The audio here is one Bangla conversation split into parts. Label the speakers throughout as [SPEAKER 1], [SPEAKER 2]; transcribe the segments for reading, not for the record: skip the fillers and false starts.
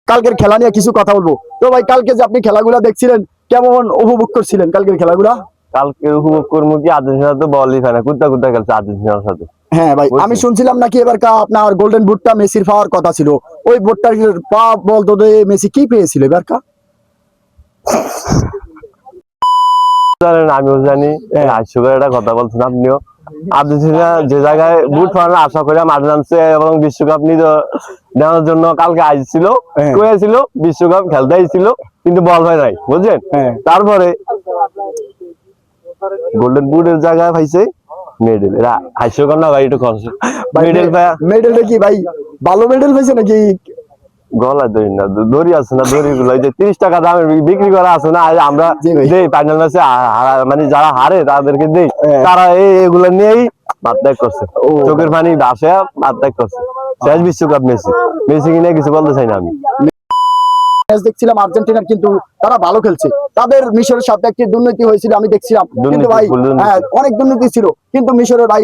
[SPEAKER 1] কালকের খেলা নিয়ে কিছু কথা বলবো। তো ভাই কালকে যে আপনি খেলাগুলা দেখছিলেন কেমন উপভোগ করছিলেন কালকের খেলাগুলা?
[SPEAKER 2] কালকে উপভোগ করবো কি, আর্জেন্টিনা তো বলই খায় না, কুত্তা কুত্তা খেলছে আর্জেন্টিনার সাথে।
[SPEAKER 1] হ্যাঁ ভাই, আমি
[SPEAKER 2] বুঝলি?
[SPEAKER 1] শুনছিলাম নাকি এবার আপনার গোল্ডেন বুটটা মেসির পাওয়ার কথা ছিল। ওই বুটটার পা বলতো যে মেসি কি পেয়েছিল এবার
[SPEAKER 2] জানেন, আমিও জানি, হাস্যকর একটা কথা বলছেন আপনিও। আর্জেন্টিনা যে জায়গায় বুট পাওয়ার আশা করে মাঠে নামছে এবং বিশ্বকাপ নেওয়ার জন্য কালকে আইছিল,
[SPEAKER 1] হ্যাঁ
[SPEAKER 2] কয়েছিল বিশ্বকাপ খেলতে আইছিল, কিন্তু বল হয় নাই, বুঝছেন?
[SPEAKER 1] হ্যাঁ।
[SPEAKER 2] তারপরে গোল্ডেন বুটের জায়গায় পাইছে মেডেল। এরা হাস্যকর না ভাই? একটু কনসেপ্ট মেডেল পায়।
[SPEAKER 1] মেডেলটা কি ভাই ভালো মেডেল পাইছে নাকি?
[SPEAKER 2] গলায় দড়ি না, দড়ি আছে না, দড়ি গুলো যে 30 টাকা দামে বিক্রি করা আছে না, আমরা
[SPEAKER 1] জি ভাই।
[SPEAKER 2] দেই ফাইনাল ম্যাচে, মানে যারা হারে তাদেরকে দেই,
[SPEAKER 1] হ্যাঁ।
[SPEAKER 2] তারা এগুলো নিয়েই ভাত ত্যাগ করছে,
[SPEAKER 1] ও
[SPEAKER 2] চোখের পানি ভাসে ভাত ত্যাগ করছে। শেষ বিশ্বকাপ মেসি, মেসি কিনে কিছু বলতে চাই না আমি।
[SPEAKER 1] ম্যাচ দেখছিলাম আর্জেন্টিনার, কিন্তু তারা ভালো খেলছে। তাদের মিশরের সাথে একটি দুর্নীতি হয়েছিল আমি দেখছিলাম, কিন্তু ভাই হ্যাঁ অনেক দুর্নীতি ছিল। কিন্তু মিশরের ভাই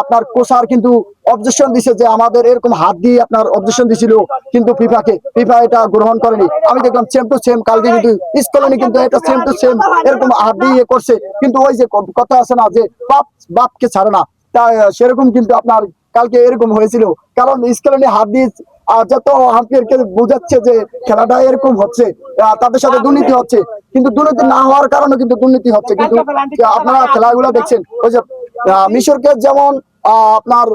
[SPEAKER 1] আপনার কোসার কিন্তু অবজেকশন দিছে যে আমাদের এরকম হাত দিয়ে আপনার অবজেকশন দিছিল, কিন্তু ফিফা এটা গ্রহণ করেনি। আমি দেখলাম সেম টু সেম কালকে কিন্তু স্কলনি কিন্তু এটা সেম টু সেম এরকম হাত দিয়ে করছে। কিন্তু ওই যে কথা আছে না যে বাপকে ছাড়ে না, তা সেরকম কিন্তু আপনার কালকে এরকম হয়েছিল। কারণ স্কলনি হাত দিয়ে যত আম্পায়ারকে বোঝাচ্ছে যে খেলাটা এরকম হচ্ছে, তাদের সাথে দুর্নীতি হচ্ছে, কিন্তু দুর্নীতি না হওয়ার কারণে কিন্তু দুর্নীতি হচ্ছে। কিন্তু আপনারা খেলাগুলো দেখছেন, ওই যে মিশরকে যেমন আপনার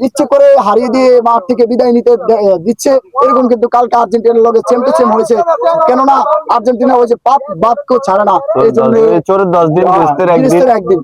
[SPEAKER 1] ইচ্ছে করে হারিয়ে দিয়ে মাঠ থেকে বিদায় নিতে দিচ্ছে, এরকম কিন্তু কালকে আর্জেন্টিনার লগে সেম টু সেম হয়েছে। কেননা আর্জেন্টিনা ওই যে বাপকেও ছাড়ে না, এই জন্য
[SPEAKER 2] 10 দিন
[SPEAKER 1] একদিন